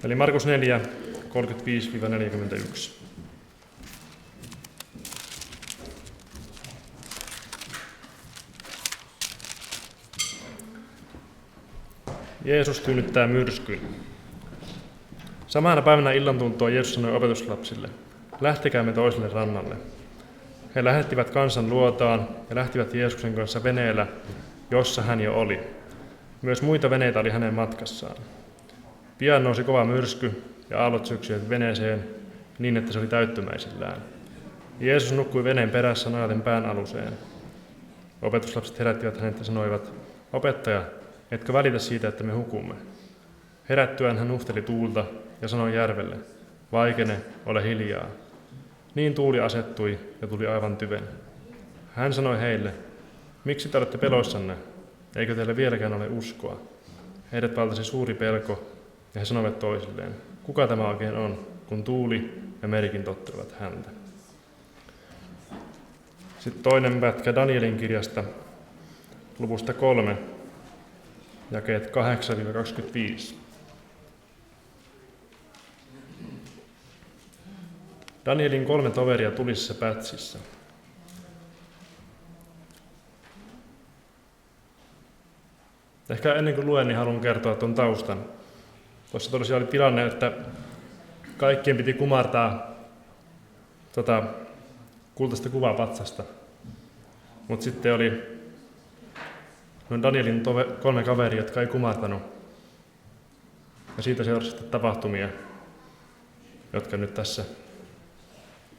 Eli Markus 4, 35-41. Jeesus tyynnyttää myrskyn. Samana päivänä illan tultua Jeesus sanoi opetuslapsille, lähtekäämme toiselle rannalle. He lähettivät kansan luotaan ja lähtivät Jeesuksen kanssa veneellä, jossa hän jo oli. Myös muita veneitä oli hänen matkassaan. Pian nousi kova myrsky ja aallot syöksyivät veneeseen niin, että se oli täyttymäisillään. Jeesus nukkui veneen perässä nojaten pään aluseen. Opetuslapset herättivät hänet ja sanoivat, opettaja, etkö välitä siitä, että me hukumme? Herättyään hän nuhteli tuulta ja sanoi järvelle, vaikene, ole hiljaa. Niin tuuli asettui ja tuli aivan tyven. Hän sanoi heille, miksi te olette peloissanne, eikö teille vieläkään ole uskoa? Heidät valtasi suuri pelko ja he sanoivat toisilleen, kuka tämä oikein on, kun tuuli ja merikin tottelevat häntä. Sitten toinen pätkä Danielin kirjasta, luvusta 3, jakeet 8-25. Danielin 3 toveria tulisessa pätsissä. Ehkä ennen kuin luen, niin haluan kertoa tuon taustan. Tuossa tosiaan oli tilanne, että kaikkien piti kumartaa kultaista kuvapatsasta. Mutta sitten oli Danielin 3 kaveria, jotka ei kumartanut. Ja siitä seurasi sitten tapahtumia, jotka nyt tässä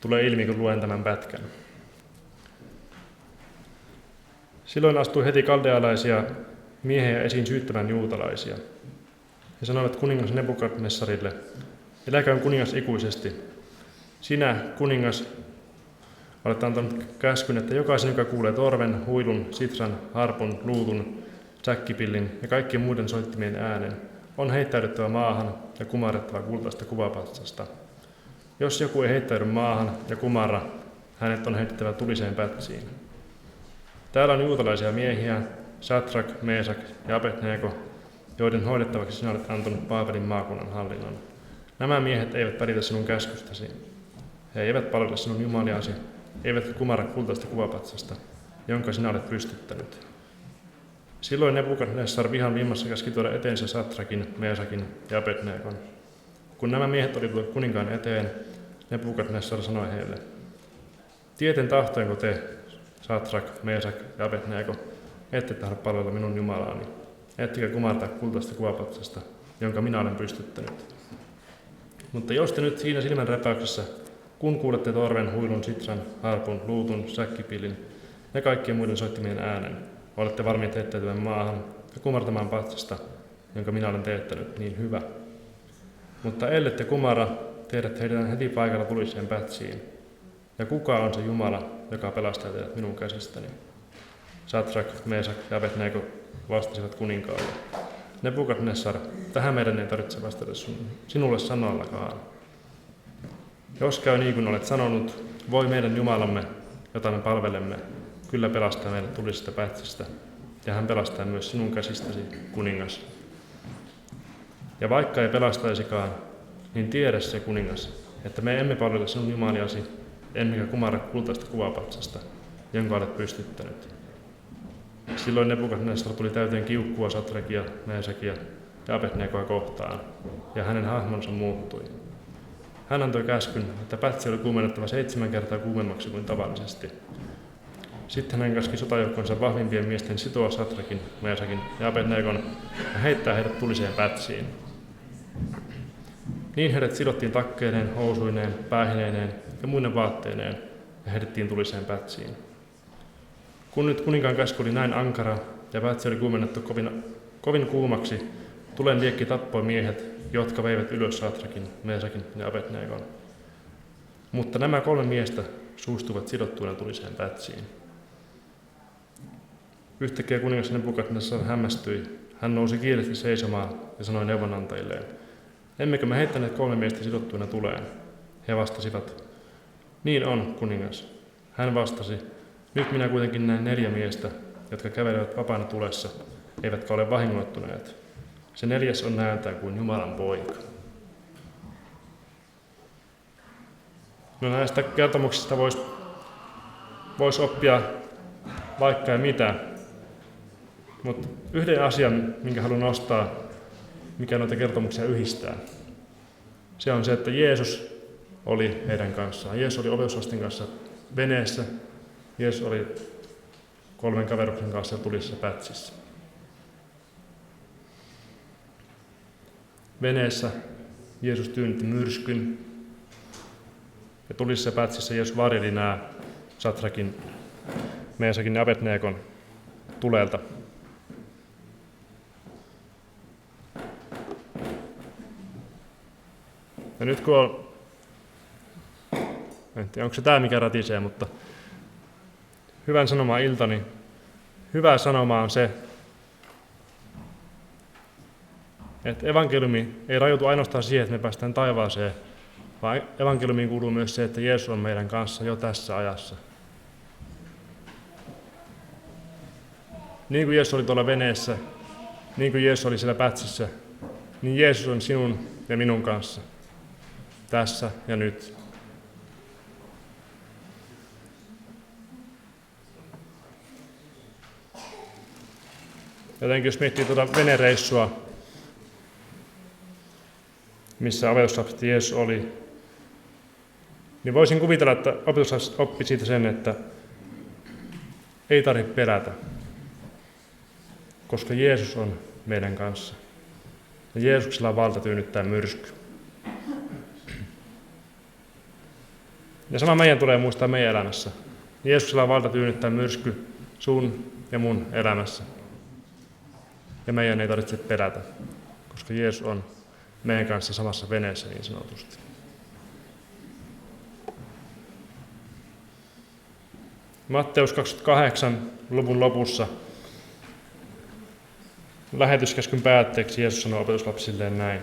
tulee ilmi, kun luen tämän pätkän. Silloin astui heti kaldealaisia miehiä esiin syyttämään juutalaisia. He sanoivat kuningas Nebukadnessarille, eläköön kuningas ikuisesti. Sinä, kuningas, olet antanut käskyn, että jokaisen, joka kuulee torven, huilun, sitran, harpun, luutun, säkkipillin ja kaikkien muiden soittimien äänen, on heittäydyttävä maahan ja kumarrettava kultaista kuvapatsasta. Jos joku ei heittäydy maahan ja kumarra, hänet on heitettävä tuliseen pätsiin. Täällä on juutalaisia miehiä, Sadrak, Meesak ja Abednego, joiden hoidettavaksi sinä olet antanut Baabelin maakunnan hallinnon. Nämä miehet eivät välitä sinun käskystäsi. He eivät palvele sinun jumaliasi, eivätkä kumarra kultaista kuvapatsasta, jonka sinä olet pystyttänyt. Silloin Nebukadnessar vihan vimmassa käski tuoda eteensä Sadrakin, Meesakin ja Abednegon. Kun nämä miehet olivat kuninkaan eteen, Nebukadnessar sanoi heille, tieten tahtoinko te, Sadrak, Meesak ja Abednego, ette tahdo palvella minun Jumalaani, ettekä kumartaa kultaista kuvapatsasta, jonka minä olen pystyttänyt. Mutta jos te nyt siinä silmänräpäyksessä, kun kuulette torven, huilun, sitran, harpun, luutun, säkkipilin ja kaikkien muiden soittimien äänen, olette valmiit heittäytymään maahan ja kumartamaan patsasta, jonka minä olen teettänyt, niin hyvä. Mutta ellette kumara, teidät heidetään heti paikalla tuliseen pätsiin. Ja kuka on se Jumala, joka pelastaa teidät minun käsistäni? Sadrak, Meesak ja Abednego vastasivat kuninkaalle. Nebukadnessar, tähän meidän ei tarvitse vastata sinulle sanallakaan. Jos käy niin kuin olet sanonut, voi meidän Jumalamme, jota me palvelemme, kyllä pelastaa meidät tulisesta pätsistä, ja hän pelastaa myös sinun käsistäsi, kuningas. Ja vaikka ei pelastaisikaan, niin tiedä se kuningas, että me emme palvele sinun jumaliasi, emmekä kumarra kultaista kuvapatsasta, jonka olet pystyttänyt. Silloin Nebukadnessar tuli täyteen kiukkua Sadrakia, Meesakia ja Abednegoa kohtaan, ja hänen hahmonsa muuttui. Hän antoi käskyn, että pätsi oli kuumennettava 7 kertaa kuumemmaksi kuin tavallisesti. Sitten hän käski sotajoukkonsa vahvimpien miesten sitoa Sadrakin, Meesakin ja Abednegon ja heittää heidät tuliseen pätsiin. Niin heidät sidottiin takkeineen, housuineen, päähineineen ja muinen vaatteineen ja heitettiin tuliseen pätsiin. Kun nyt kuninkaan käsky oli näin ankara ja pätsi oli kuumennettu kovin kuumaksi, tulen liekki tappoi miehet, jotka veivät ylös Sadrakin, Meesakin ja Abednegon. Mutta nämä 3 miestä suustuivat sidottuina tuliseen pätsiin. Yhtäkkiä kuningas Nebukadnessar hämmästyi. Hän nousi kiireesti seisomaan ja sanoi neuvonantajilleen, emmekö me heittäneet 3 miestä sidottuina tuleen? He vastasivat, niin on, kuningas. Hän vastasi, nyt minä kuitenkin näen 4 miestä, jotka kävelevät vapaana tulessa, eivätkä ole vahingoittuneet. Se 4. on näältään kuin Jumalan poika. No näistä kertomuksista voisi oppia vaikka ja mitä. Mutta yhden asian, minkä haluan nostaa, mikä noita kertomuksia yhdistää, se on se, että Jeesus oli heidän kanssaan. Jeesus oli opetuslasten kanssa veneessä. Jeesus oli 3 kaveruksen kanssa tulisessa pätsissä. Veneessä Jeesus tyynnytti myrskyn. Ja tulisessa pätsissä Jeesus varjeli nämä Satrakin, Meesakin ja Abednegon tulelta. Ja nyt kun on, en tiedä onko se tämä mikä ratisee, mutta hyvän sanomaan iltani, hyvä sanoma on se, että evankeliumi ei rajoitu ainoastaan siihen, että me päästään taivaaseen, vaan evankeliumiin kuuluu myös se, että Jeesus on meidän kanssa jo tässä ajassa. Niin kuin Jeesus oli tuolla veneessä, niin kuin Jeesus oli siellä pätsissä, niin Jeesus on sinun ja minun kanssa. Tässä ja nyt. Jotenkin jos miettii tuota venereissua, missä opetuslapset Jeesus oli, niin voisin kuvitella, että opetuslapset oppi siitä sen, että ei tarvitse pelätä, koska Jeesus on meidän kanssa. Ja Jeesuksella on valta tyynnyttää myrsky. Ja sama meidän tulee muistaa meidän elämässä. Jeesuksella on valta tyynnyttää myrsky sun ja mun elämässä. Ja meidän ei tarvitse pelätä, koska Jeesus on meidän kanssa samassa veneessä niin sanotusti. Matteus 28 luvun lopussa lähetyskäskyn päätteeksi Jeesus sanoo opetuslapsilleen näin.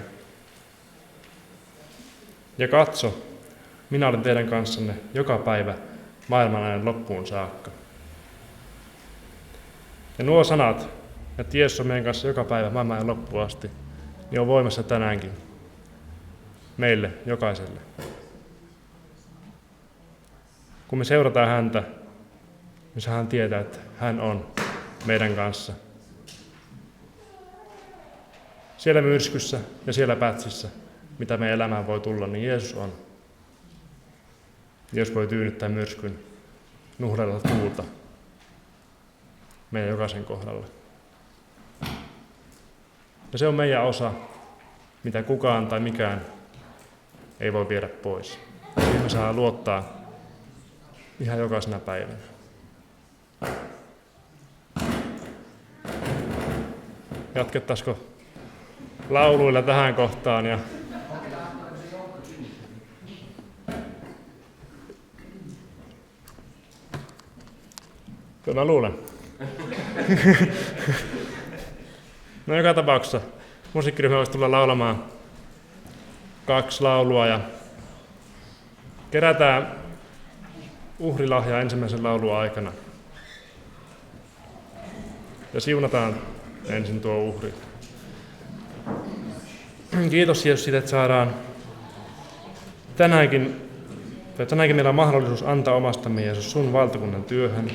Ja katso, minä olen teidän kanssanne joka päivä maailman ajan loppuun saakka. Ja nuo sanat, että Jeesus on meidän kanssa joka päivä maailman ajan loppuun asti, niin on voimassa tänäänkin. Meille, jokaiselle. Kun me seurataan häntä, niin hän tietää, että hän on meidän kanssa. Siellä myrskyssä ja siellä pätsissä, mitä meidän elämään voi tulla, niin Jeesus on. Jeesus voi tyynnyttää myrskyn nuhdella tuulta meidän jokaisen kohdalla. Ja se on meidän osa, mitä kukaan tai mikään ei voi viedä pois. Siihen me saadaan luottaa ihan jokaisena päivänä. Jatkettaisiko lauluilla tähän kohtaan? Ja kyllä mä luulen. No joka tapauksessa musiikkiryhmä voisi tulla laulamaan 2 laulua ja kerätään uhrilahjaa ensimmäisen laulun aikana. Ja siunataan ensin tuo uhri. Kiitos Jeesus siitä, että saadaan tänäänkin meillä on mahdollisuus antaa omastamme Jeesus sun valtakunnan työhön.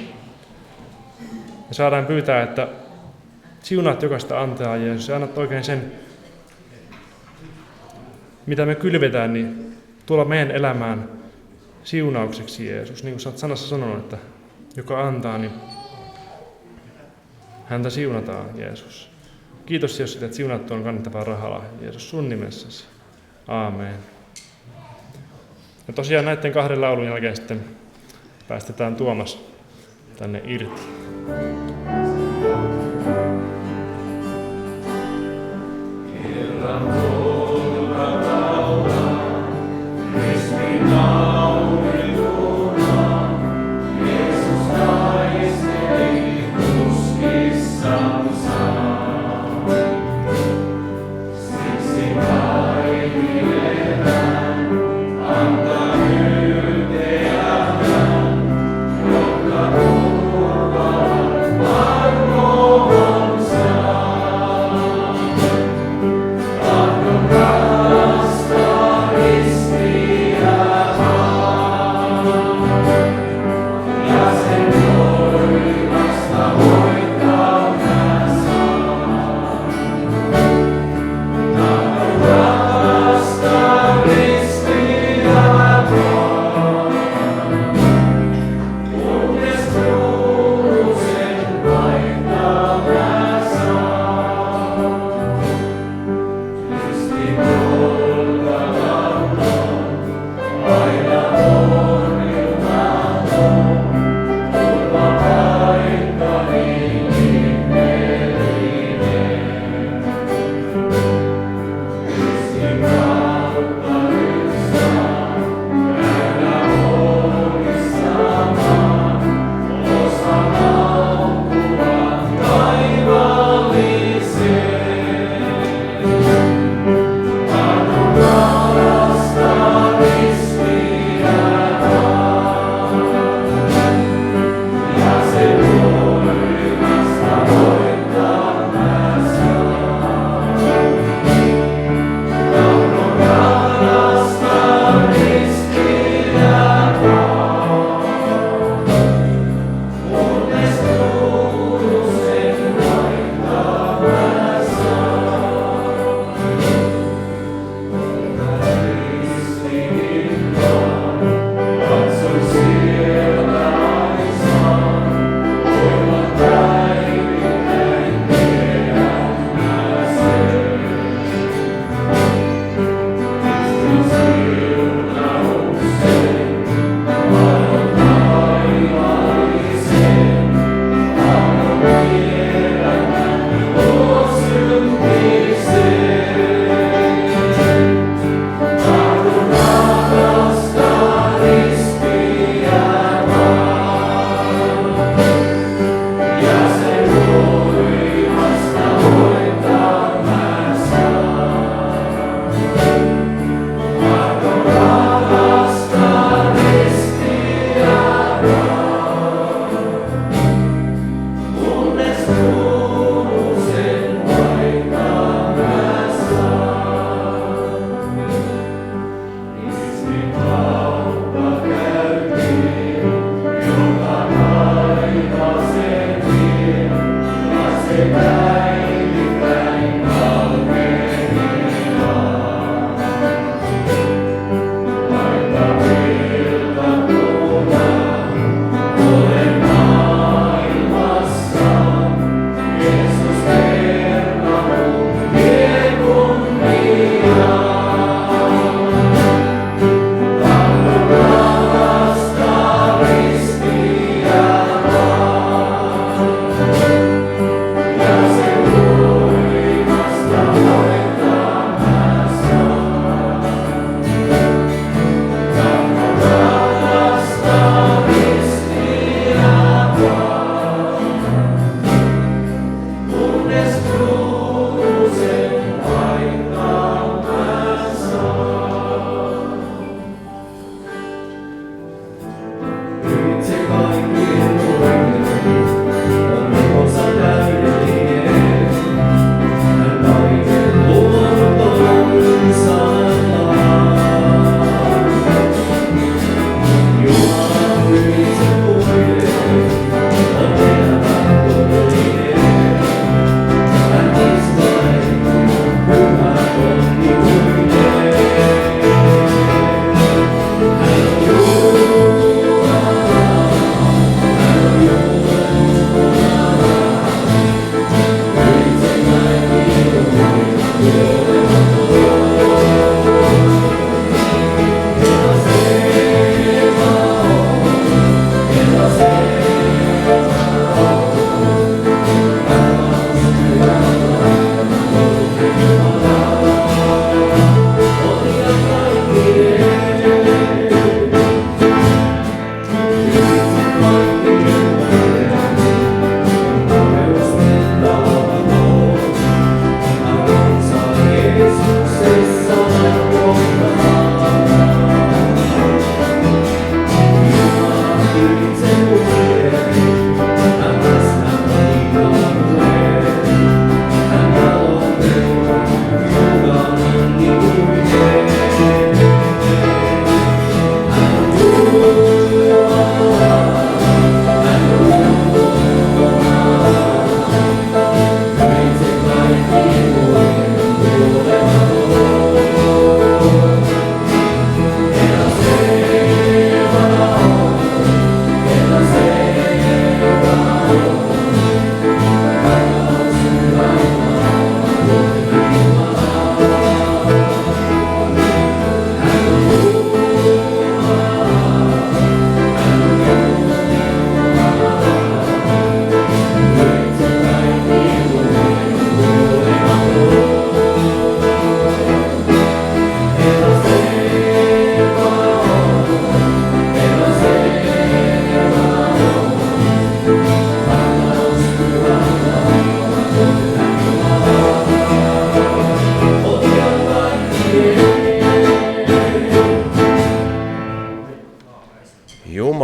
Ja saadaan pyytää, että siunaat jokaista antaa Jeesus ja annat oikein sen, mitä me kylvetään, niin tuolla meidän elämään siunaukseksi Jeesus. Niin kuin sä oot sanassa sanonut, että joka antaa, niin häntä siunataan Jeesus. Kiitos Jeesus, että siunaat tuon kannettavaa rahalahja Jeesus sun nimessäsi. Aamen. Ja tosiaan näiden 2 laulun jälkeen sitten päästetään Tuomas tänne irti. Turva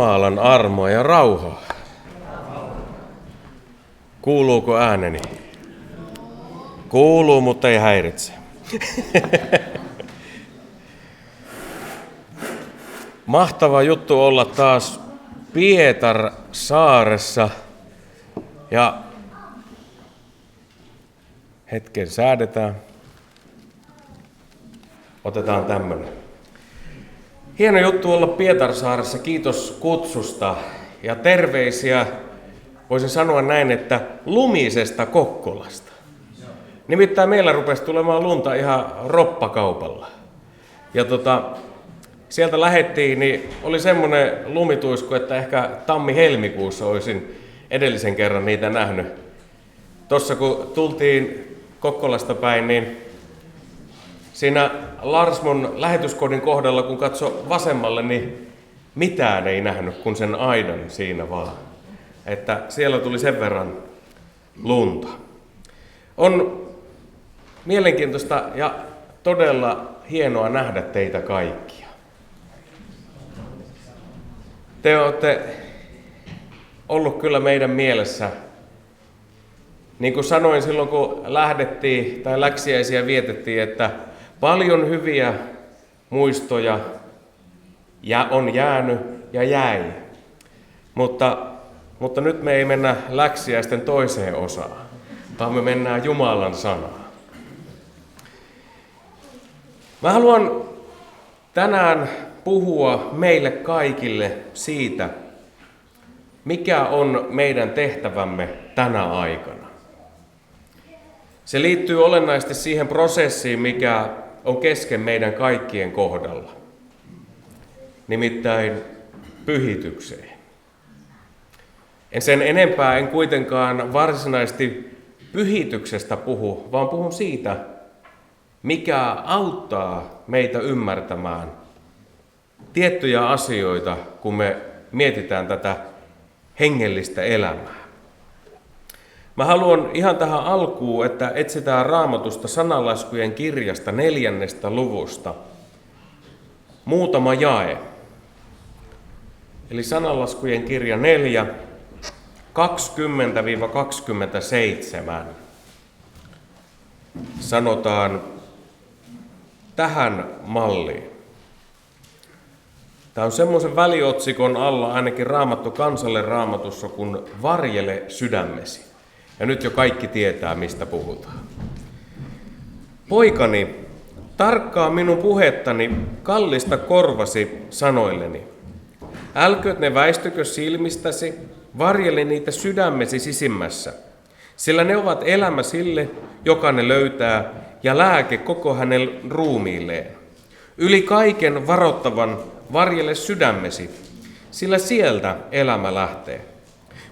Jumalan armoa ja rauhaa. Kuuluuko ääneni? Kuuluu, mutta ei häiritse. Mahtava juttu olla taas Pietarsaaressa. Ja hetken säädetään. Otetaan tämmönen. Hieno juttu olla Pietarsaaressa. Kiitos kutsusta ja terveisiä. Voisin sanoa näin, että lumisesta Kokkolasta. Nimittäin meillä rupesi tulemaan lunta ihan roppakaupalla. Ja sieltä lähettiin, niin oli semmoinen lumituisku, että ehkä tammi-helmikuussa olisin edellisen kerran niitä nähnyt. Tuossa kun tultiin Kokkolasta päin, niin siinä Larsmon lähetyskodin kohdalla, kun katsoi vasemmalle, niin mitään ei nähnyt kuin sen aidan siinä vaan. Että siellä tuli sen verran lunta. On mielenkiintoista ja todella hienoa nähdä teitä kaikkia. Te olette ollut kyllä meidän mielessä. Niin kuin sanoin silloin, kun lähdettiin tai läksiäisiä vietettiin, että paljon hyviä muistoja on jäänyt ja jäi. Mutta nyt me ei mennä läksiäisten toiseen osaan, vaan me mennään Jumalan sanaan. Mä haluan tänään puhua meille kaikille siitä, mikä on meidän tehtävämme tänä aikana. Se liittyy olennaisesti siihen prosessiin, mikä on kesken meidän kaikkien kohdalla, nimittäin pyhitykseen. Sen enempää en kuitenkaan varsinaisesti pyhityksestä puhu, vaan puhun siitä, mikä auttaa meitä ymmärtämään tiettyjä asioita, kun me mietitään tätä hengellistä elämää. Mä haluan ihan tähän alkuun, että etsitään Raamatusta sananlaskujen kirjasta 4. luvusta muutama jae. Eli sananlaskujen kirja 4, 20-27. Sanotaan tähän malliin. Tämä on semmoisen väliotsikon alla ainakin Raamattu kansalle Raamatussa kuin varjele sydämesi. Ja nyt jo kaikki tietää, mistä puhutaan. Poikani, tarkkaa minun puhettani, kallista korvasi sanoilleni. Älkööt ne väistykö silmistäsi, varjele niitä sydämesi sisimmässä. Sillä ne ovat elämä sille, joka ne löytää, ja lääke koko hänen ruumiilleen. Yli kaiken varottavan varjele sydämesi, sillä sieltä elämä lähtee.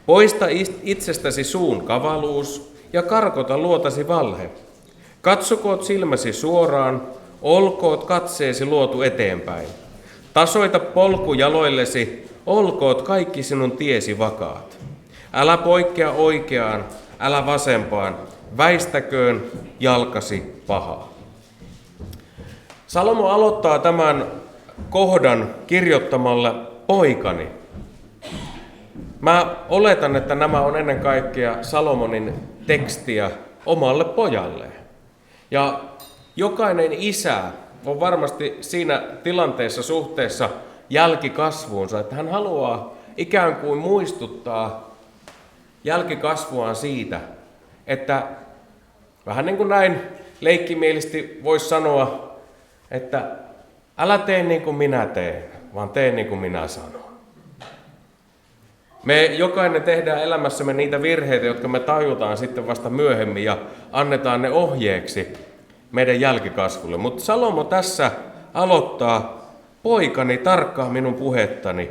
Poista itsestäsi suun kavaluus ja karkota luotasi valhe. Katsokoot silmäsi suoraan, olkoot katseesi luotu eteenpäin. Tasoita polku jaloillesi, olkoot kaikki sinun tiesi vakaat. Älä poikkea oikeaan, älä vasempaan, väistäköön jalkasi pahaa. Salomo aloittaa tämän kohdan kirjoittamalla poikani. Mä oletan, että nämä on ennen kaikkea Salomonin tekstiä omalle pojalleen. Ja jokainen isä on varmasti siinä tilanteessa suhteessa jälkikasvuunsa, että hän haluaa ikään kuin muistuttaa jälkikasvuaan siitä, että vähän niin kuin näin leikkimielisesti voisi sanoa, että älä tee niin kuin minä teen, vaan tee niin kuin minä sanon. Me jokainen tehdään elämässämme niitä virheitä, jotka me tajutaan sitten vasta myöhemmin ja annetaan ne ohjeeksi meidän jälkikasvulle. Mutta Salomo tässä aloittaa, poikani, tarkkaa minun puhettani,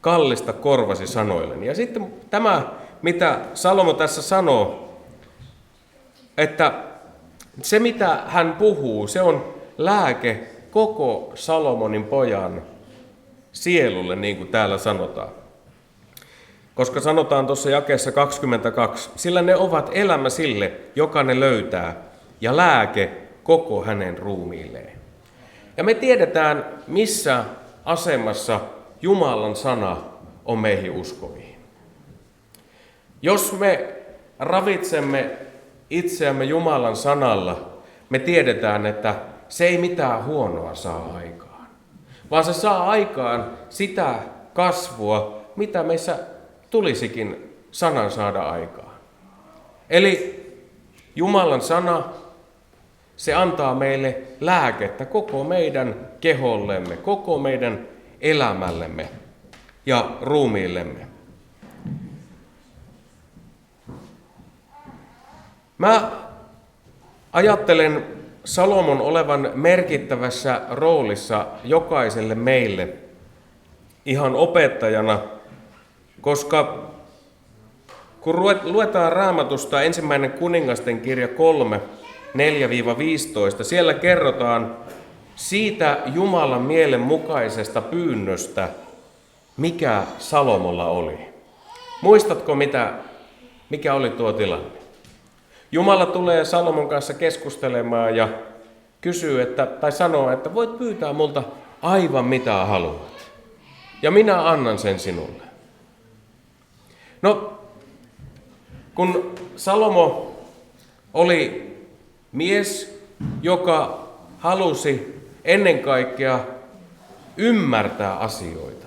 kallista korvasi sanoilleni. Ja sitten tämä, mitä Salomo tässä sanoo, että se mitä hän puhuu, se on lääke koko Salomonin pojan sielulle, niin kuin täällä sanotaan. Koska sanotaan tuossa jakeessa 22, sillä ne ovat elämä sille, joka ne löytää, ja lääke koko hänen ruumiilleen. Ja me tiedetään, missä asemassa Jumalan sana on meihin uskoviin. Jos me ravitsemme itseämme Jumalan sanalla, me tiedetään, että se ei mitään huonoa saa aikaan, vaan se saa aikaan sitä kasvua, mitä meissä tulisikin sanan saada aikaan. Eli Jumalan sana, se antaa meille lääkettä koko meidän kehollemme, koko meidän elämällemme ja ruumiillemme. Mä ajattelen Salomon olevan merkittävässä roolissa jokaiselle meille ihan opettajana, koska kun luetaan Raamatusta 1. kuningasten kirja 3, 4-15, siellä kerrotaan siitä Jumalan mielen mukaisesta pyynnöstä, mikä Salomolla oli. Muistatko, mikä oli tuo tilanne? Jumala tulee Salomon kanssa keskustelemaan ja kysyy, tai sanoo, että voit pyytää multa aivan mitä haluat. Ja minä annan sen sinulle. No, kun Salomo oli mies, joka halusi ennen kaikkea ymmärtää asioita,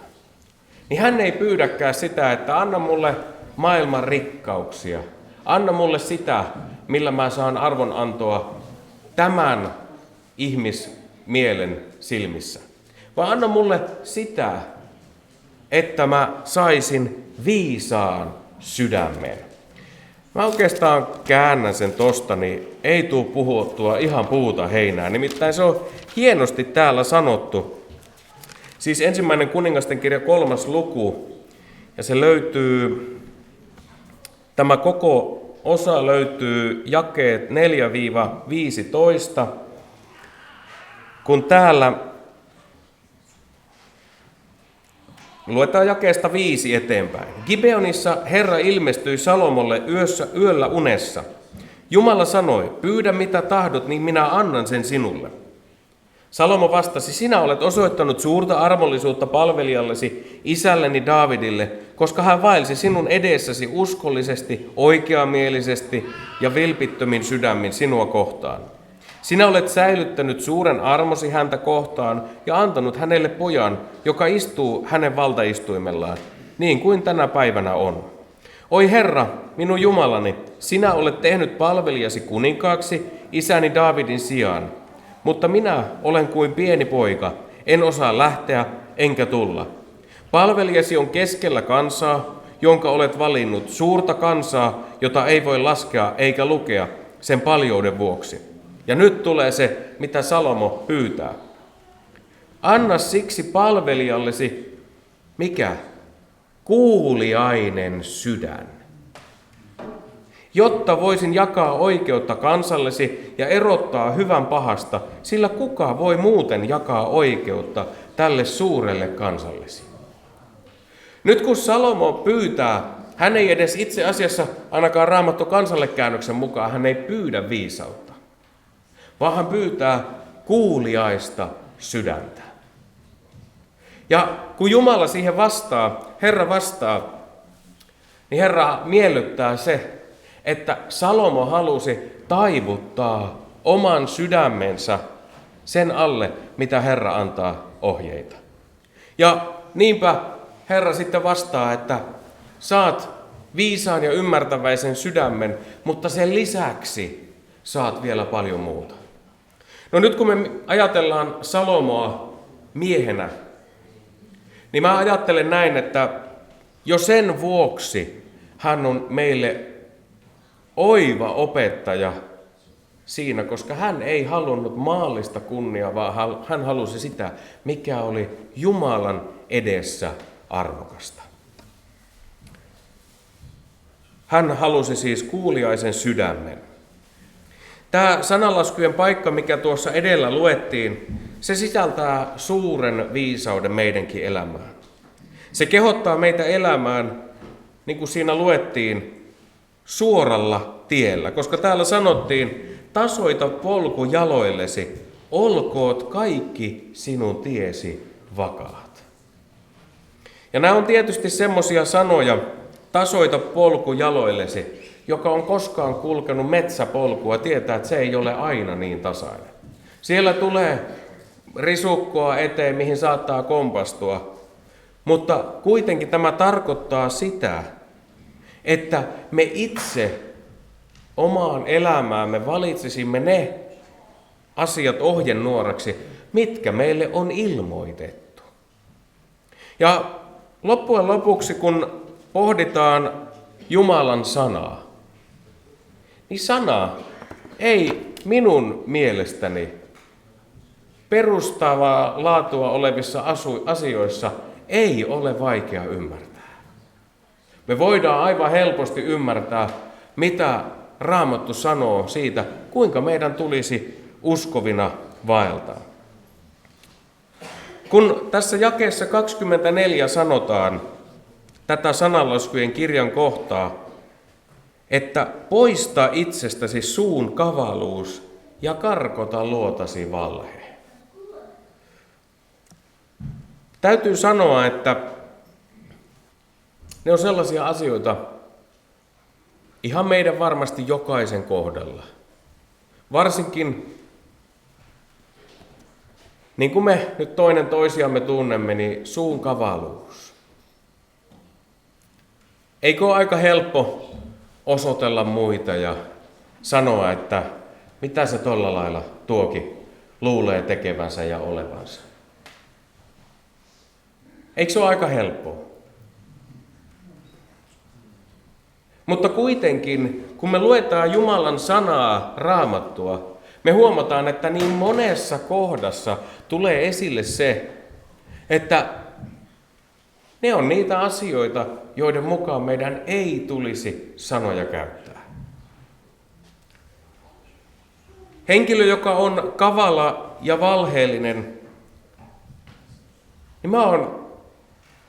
niin hän ei pyydäkään sitä, että anna mulle maailman rikkauksia. Anna mulle sitä, millä mä saan arvonantoa tämän ihmismielen silmissä. Vaan anna mulle sitä, että mä saisin viisaan sydämen. Mä oikeastaan käännän sen tosta, niin ei tuu puhuttua ihan puuta heinää. Nimittäin se on hienosti täällä sanottu. Siis 1. kuningasten kirja 3. luku, ja se löytyy, tämä koko osa löytyy jakeet 4-15, kun täällä luetaan jakeesta 5 eteenpäin. Gibeonissa Herra ilmestyi Salomolle yöllä unessa. Jumala sanoi, pyydä mitä tahdot, niin minä annan sen sinulle. Salomo vastasi, sinä olet osoittanut suurta armollisuutta palvelijallesi, isälleni Daavidille, koska hän vaelsi sinun edessäsi uskollisesti, oikeamielisesti ja vilpittömin sydämin sinua kohtaan. Sinä olet säilyttänyt suuren armosi häntä kohtaan ja antanut hänelle pojan, joka istuu hänen valtaistuimellaan, niin kuin tänä päivänä on. Oi Herra, minun Jumalani, sinä olet tehnyt palvelijasi kuninkaaksi isäni Daavidin sijaan. Mutta minä olen kuin pieni poika, en osaa lähteä enkä tulla. Palvelijasi on keskellä kansaa, jonka olet valinnut, suurta kansaa, jota ei voi laskea eikä lukea sen paljouden vuoksi. Ja nyt tulee se, mitä Salomo pyytää. Anna siksi palvelijallesi, mikä? Kuuliainen sydän. Jotta voisin jakaa oikeutta kansallesi ja erottaa hyvän pahasta, sillä kuka voi muuten jakaa oikeutta tälle suurelle kansallesi? Nyt kun Salomo pyytää, hän ei edes itse asiassa, ainakaan Raamattu kansallekäännöksen mukaan, hän ei pyydä viisautta, vaan hän pyytää kuuliaista sydäntä. Ja kun Jumala siihen vastaa, Herra vastaa, niin Herra miellyttää se, että Salomo halusi taivuttaa oman sydämensä sen alle, mitä Herra antaa ohjeita. Ja niinpä Herra sitten vastaa, että saat viisaan ja ymmärtäväisen sydämen, mutta sen lisäksi saat vielä paljon muuta. No nyt kun me ajatellaan Salomoa miehenä, niin mä ajattelen näin, että jo sen vuoksi hän on meille oiva opettaja siinä, koska hän ei halunnut maallista kunniaa, vaan hän halusi sitä, mikä oli Jumalan edessä arvokasta. Hän halusi siis kuuliaisen sydämen. Tämä sananlaskujen paikka, mikä tuossa edellä luettiin, se sisältää suuren viisauden meidänkin elämään. Se kehottaa meitä elämään, niin kuin siinä luettiin, suoralla tiellä, koska täällä sanottiin, tasoita polku jaloillesi, olkoot kaikki sinun tiesi vakaat. Ja nämä on tietysti semmoisia sanoja, tasoita polku jaloillesi, joka on koskaan kulkenut metsäpolkua, tietää, että se ei ole aina niin tasainen. Siellä tulee risukkoa eteen, mihin saattaa kompastua, mutta kuitenkin tämä tarkoittaa sitä, että me itse omaan elämäämme valitsisimme ne asiat ohjenuoraksi, mitkä meille on ilmoitettu. Ja loppujen lopuksi, kun pohditaan Jumalan sanaa, niin sana ei minun mielestäni perustavaa laatua olevissa asioissa ei ole vaikea ymmärtää. Me voidaan aivan helposti ymmärtää, mitä Raamattu sanoo siitä, kuinka meidän tulisi uskovina vaeltaa. Kun tässä jakeessa 24 sanotaan tätä sananlaskujen kirjan kohtaa, että poista itsestäsi suun kavaluus ja karkota luotasi valhe. Täytyy sanoa, että ne on sellaisia asioita ihan meidän varmasti jokaisen kohdalla. Varsinkin, niin kuin me nyt toinen toisiamme tunnemme, niin suun kavaluus. Eikö ole aika helppo osoitella muita ja sanoa, että mitä se tolla lailla tuokin luulee tekevänsä ja olevansa? Eikö se ole aika helppoa? Mutta kuitenkin, kun me luetaan Jumalan sanaa, Raamattua, me huomataan, että niin monessa kohdassa tulee esille se, että ne on niitä asioita, joiden mukaan meidän ei tulisi sanoja käyttää. Henkilö, joka on kavala ja valheellinen, niin mä oon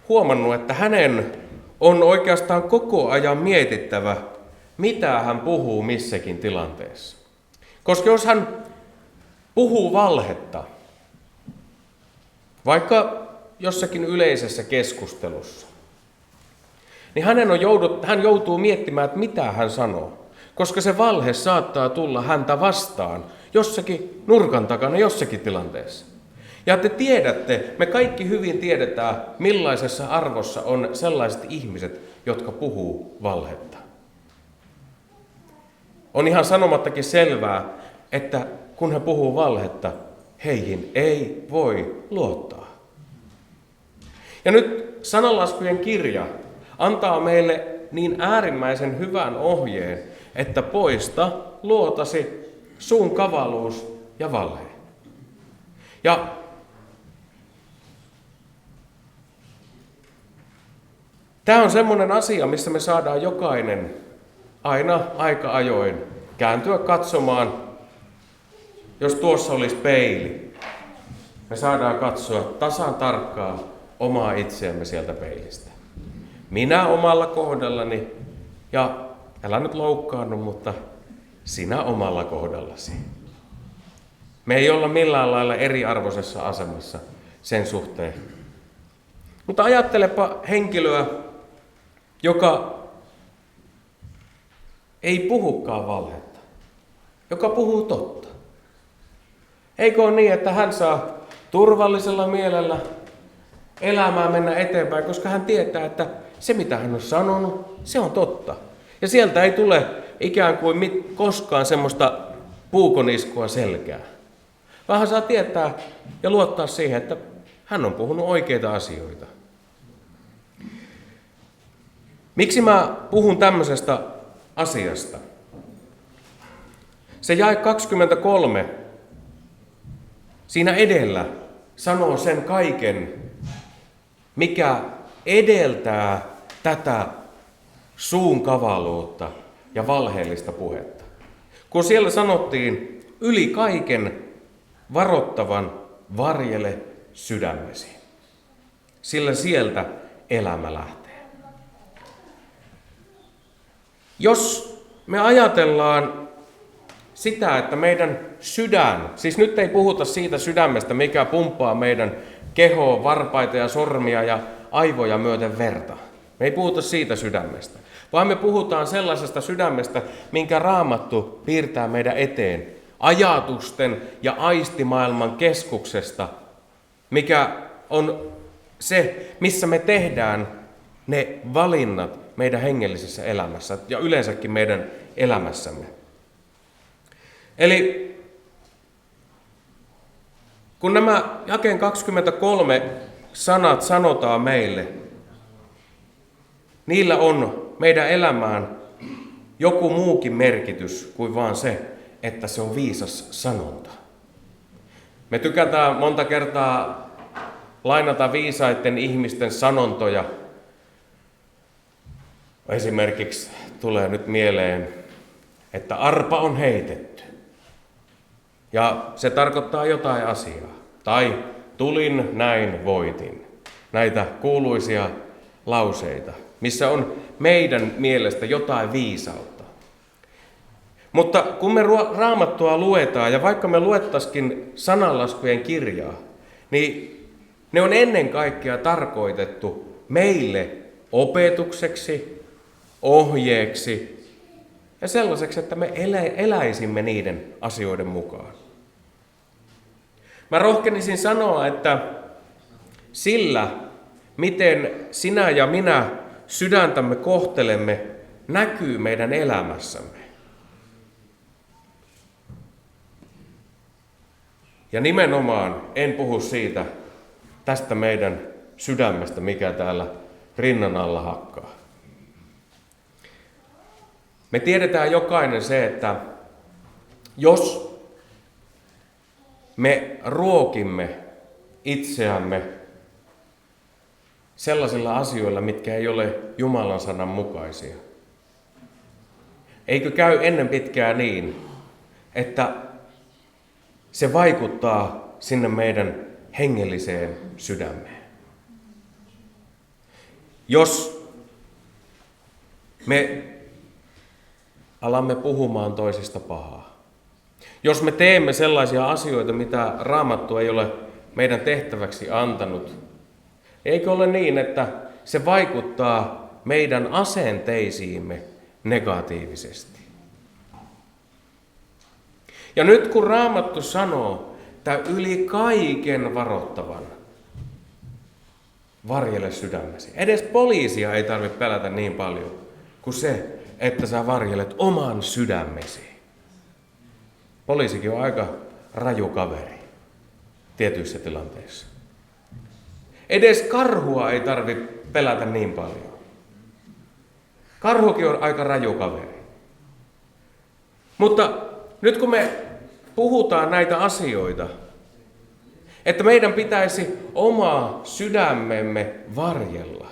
huomannut, että hänen on oikeastaan koko ajan mietittävä, mitä hän puhuu missäkin tilanteessa. Koska jos hän puhuu valhetta, vaikka jossakin yleisessä keskustelussa, niin hän joutuu miettimään, että mitä hän sanoo. Koska se valhe saattaa tulla häntä vastaan jossakin nurkan takana, jossakin tilanteessa. Ja te tiedätte, me kaikki hyvin tiedetään, millaisessa arvossa on sellaiset ihmiset, jotka puhuu valhetta. On ihan sanomattakin selvää, että kun he puhuu valhetta, heihin ei voi luottaa. Ja nyt sananlaskujen kirja antaa meille niin äärimmäisen hyvän ohjeen, että poista luotasi suun kavaluus ja valhe. Ja tämä on semmoinen asia, missä me saadaan jokainen aina aika ajoin kääntyä katsomaan, jos tuossa olisi peili. Me saadaan katsoa tasan tarkkaan omaa itseämme sieltä peilistä. Minä omalla kohdallani, ja älä nyt loukkaannu, mutta sinä omalla kohdallasi. Me ei olla millään lailla eriarvoisessa asemassa sen suhteen. Mutta ajattelepa henkilöä, joka ei puhukaan valhetta, joka puhuu totta. Eikö ole niin, että hän saa turvallisella mielellä elämää mennä eteenpäin, koska hän tietää, että se mitä hän on sanonut, se on totta. Ja sieltä ei tule ikään kuin koskaan semmoista puukoniskua selkää, vaan hän saa tietää ja luottaa siihen, että hän on puhunut oikeita asioita. Miksi mä puhun tämmöisestä asiasta? Se jae 23 siinä edellä sanoo sen kaiken, mikä edeltää tätä suun kavaluutta ja valheellista puhetta. Kun siellä sanottiin, yli kaiken varottavan varjele sydämesi, sillä sieltä elämä lähtee. Jos me ajatellaan sitä, että meidän sydän, siis nyt ei puhuta siitä sydämestä, mikä pumppaa meidän kehoa, varpaita ja sormia ja aivoja myöten verta. Me ei puhuta siitä sydämestä, vaan me puhutaan sellaisesta sydämestä, minkä Raamattu piirtää meidän eteen. Ajatusten ja aistimaailman keskuksesta, mikä on se, missä me tehdään ne valinnat meidän hengellisessä elämässä ja yleensäkin meidän elämässämme. Eli kun nämä jakeen 23 sanat sanotaan meille, niillä on meidän elämään joku muukin merkitys kuin vaan se, että se on viisas sanonta. Me tykätään monta kertaa lainata viisaiden ihmisten sanontoja. Esimerkiksi tulee nyt mieleen, että arpa on heitetty. Ja se tarkoittaa jotain asiaa. Tai tulin, näin voitin. Näitä kuuluisia lauseita, missä on meidän mielestä jotain viisautta. Mutta kun me Raamattua luetaan, ja vaikka me luettaisikin sananlaskujen kirjaa, niin ne on ennen kaikkea tarkoitettu meille opetukseksi, ohjeeksi ja sellaiseksi, että me eläisimme niiden asioiden mukaan. Mä rohkenisin sanoa, että sillä, miten sinä ja minä sydäntämme kohtelemme, näkyy meidän elämässämme. Ja nimenomaan en puhu siitä, tästä meidän sydämestä, mikä täällä rinnan alla hakkaa. Me tiedetään jokainen se, että jos me ruokimme itseämme sellaisilla asioilla, mitkä ei ole Jumalan sanan mukaisia, eikö käy ennen pitkää niin, että se vaikuttaa sinne meidän hengelliseen sydämeen. Jos me alamme puhumaan toisista pahaa, jos me teemme sellaisia asioita, mitä Raamattu ei ole meidän tehtäväksi antanut, eikö ole niin, että se vaikuttaa meidän asenteisiimme negatiivisesti? Ja nyt kun Raamattu sanoo, että yli kaiken varoittavan varjele sydämesi. Edes poliisia ei tarvitse pelätä niin paljon kuin se, että sä varjelet oman sydämesi. Poliisikin on aika raju kaveri tietyissä tilanteissa. Edes karhua ei tarvitse pelätä niin paljon. Karhukin on aika raju kaveri. Mutta nyt kun me puhutaan näitä asioita, että meidän pitäisi omaa sydämemme varjella.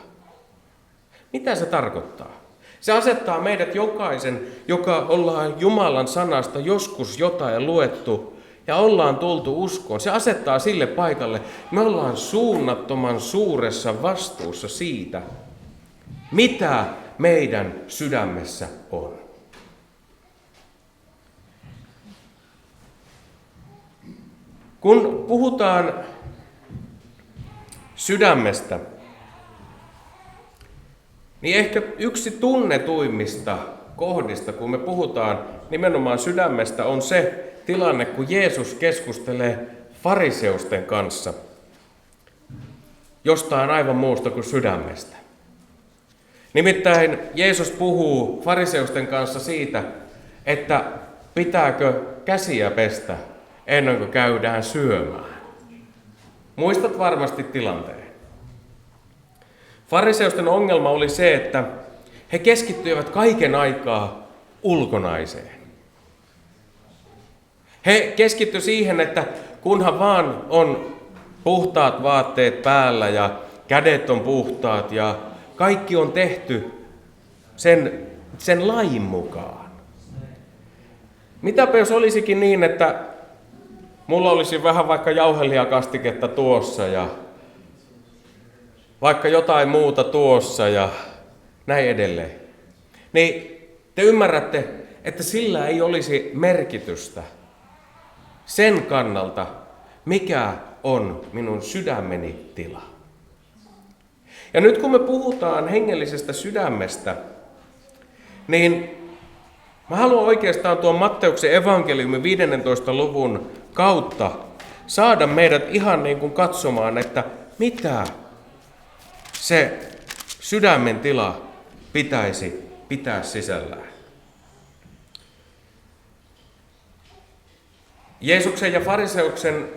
Mitä se tarkoittaa? Se asettaa meidät jokaisen, joka ollaan Jumalan sanasta joskus jotain luettu ja ollaan tultu uskoon. Se asettaa sille paikalle, me ollaan suunnattoman suuressa vastuussa siitä, mitä meidän sydämessä on. Kun puhutaan sydämestä, niin ehkä yksi tunnetuimmista kohdista, kun me puhutaan nimenomaan sydämestä, on se tilanne, kun Jeesus keskustelee fariseusten kanssa jostain aivan muusta kuin sydämestä. Nimittäin Jeesus puhuu fariseusten kanssa siitä, että pitääkö käsiä pestä ennen kuin käydään syömään. Muistat varmasti tilanteen. Fariseusten ongelma oli se, että he keskittyivät kaiken aikaa ulkonaiseen. He keskittyivät siihen, että kunhan vaan on puhtaat vaatteet päällä ja kädet on puhtaat ja kaikki on tehty sen lain mukaan. Mitäpä jos olisikin niin, että mulla olisi vähän vaikka jauhelijakastiketta tuossa ja vaikka jotain muuta tuossa ja näin edelleen. Niin te ymmärrätte, että sillä ei olisi merkitystä sen kannalta, mikä on minun sydämeni tila. Ja nyt kun me puhutaan hengellisestä sydämestä, niin mä haluan oikeastaan tuon Matteuksen evankeliumin 15. luvun kautta saada meidät ihan niin kuin katsomaan, että mitä se sydämen tila pitäisi pitää sisällään. Jeesuksen ja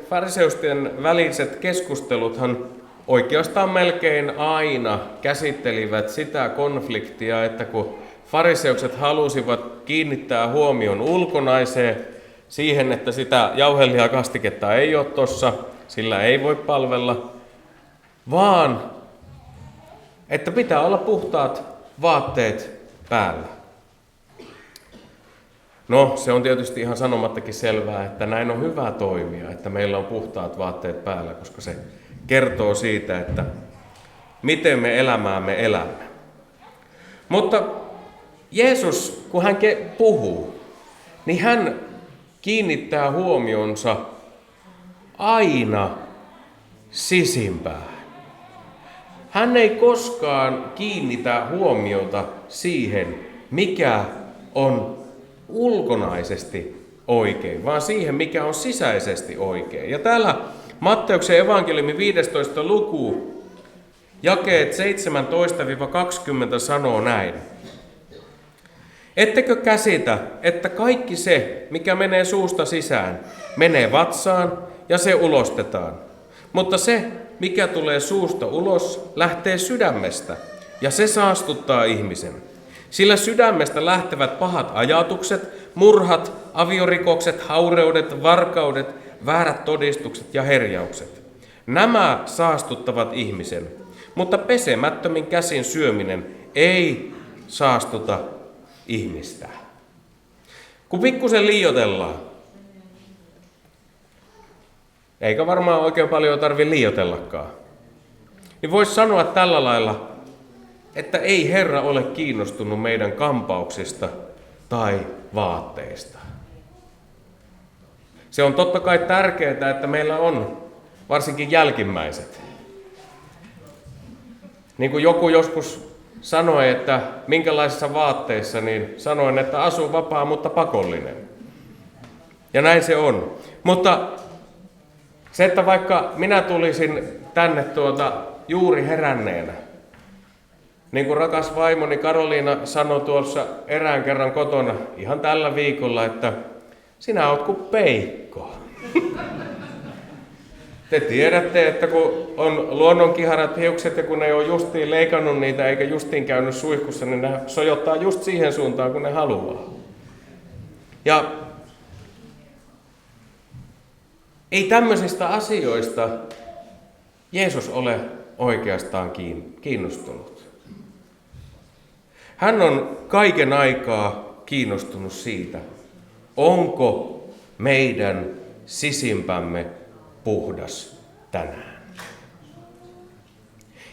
fariseusten väliset keskusteluthan oikeastaan melkein aina käsittelivät sitä konfliktia, että kun fariseukset halusivat kiinnittää huomion ulkonaiseen, siihen, että sitä jauhelihakastiketta ei ole tossa, sillä ei voi palvella, vaan että pitää olla puhtaat vaatteet päällä. No, se on tietysti ihan sanomattakin selvää, että näin on hyvä toimia, että meillä on puhtaat vaatteet päällä, koska se kertoo siitä, että miten me elämäämme elämme. Mutta Jeesus, kun hän puhuu, niin hän kiinnittää huomionsa aina sisimpään. Hän ei koskaan kiinnitä huomiota siihen, mikä on ulkonaisesti oikein, vaan siihen, mikä on sisäisesti oikein. Ja täällä Matteuksen evankeliumin 15. luku, jakeet 17-20 sanoo näin. Ettekö käsitä, että kaikki se, mikä menee suusta sisään, menee vatsaan ja se ulostetaan. Mutta se, mikä tulee suusta ulos, lähtee sydämestä ja se saastuttaa ihmisen. Sillä sydämestä lähtevät pahat ajatukset, murhat, aviorikokset, haureudet, varkaudet, väärät todistukset ja herjaukset. Nämä saastuttavat ihmisen, mutta pesemättömin käsin syöminen ei saastuta ihmistä. Kun pikkusen liioitellaan, eikä varmaan oikein paljon tarvitse liioitellakaan, niin voisi sanoa tällä lailla, että ei Herra ole kiinnostunut meidän kampauksista tai vaatteista. Se on totta kai tärkeää, että meillä on varsinkin jälkimmäiset. Niin kuin joku joskus sanoi, että minkälaisissa vaatteissa, niin sanoin, että asu vapaa, mutta pakollinen. Ja näin se on. Mutta se, että vaikka minä tulisin tänne juuri heränneenä, niin kuin rakas vaimoni Karoliina sanoi tuossa erään kerran kotona ihan tällä viikolla, että sinä oot kuin peikko. Te tiedätte, että kun on luonnonkiharat hiukset ja kun ne on justiin leikannut niitä eikä justiin käynyt suihkussa, niin ne sojottaa just siihen suuntaan, kun ne haluaa. Ja ei tämmöisistä asioista Jeesus ole oikeastaan kiinnostunut. Hän on kaiken aikaa kiinnostunut siitä, onko meidän sisimpämme puhdas tänään.